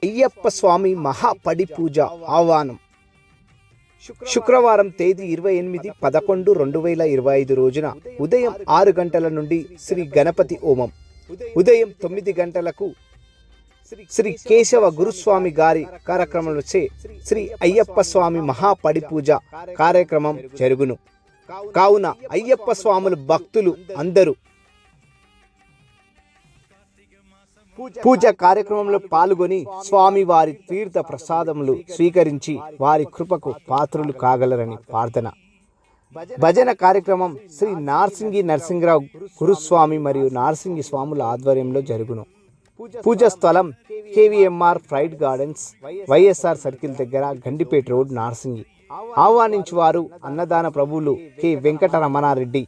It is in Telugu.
అయ్యప్ప స్వామి మహాపడి పూజ ఆహ్వానం. శుక్రవారం తేదీ 28/11/2025 రోజున ఉదయం 6 గంటల నుండి శ్రీ గణపతి హోమం, ఉదయం 9 గంటలకు శ్రీ కేశవ గురుస్వామి గారి కార్యక్రమంలో శ్రీ అయ్యప్ప స్వామి మహాపడి పూజ కార్యక్రమం జరుగును. కావున అయ్యప్ప స్వాములు భక్తులు అందరూ పూజ కార్యక్రమంలో పాల్గొని స్వామి వారి తీర్థ ప్రసాదములు స్వీకరించి వారి కృపకు పాత్రులు కాగలరని ప్రార్థన. భజన కార్యక్రమం శ్రీ నార్సింగి నరసింగరావు గురుస్వామి మరియు నార్సింగి స్వాముల ఆధ్వర్యంలో జరుగును. పూజ స్థలం KVMR fried gardens, YSR circle దగ్గర, గండిపేట రోడ్, నార్సింగి. ఆహ్వానించు వారు అన్నదాన ప్రభువులు K వెంకటరమణారెడ్డి.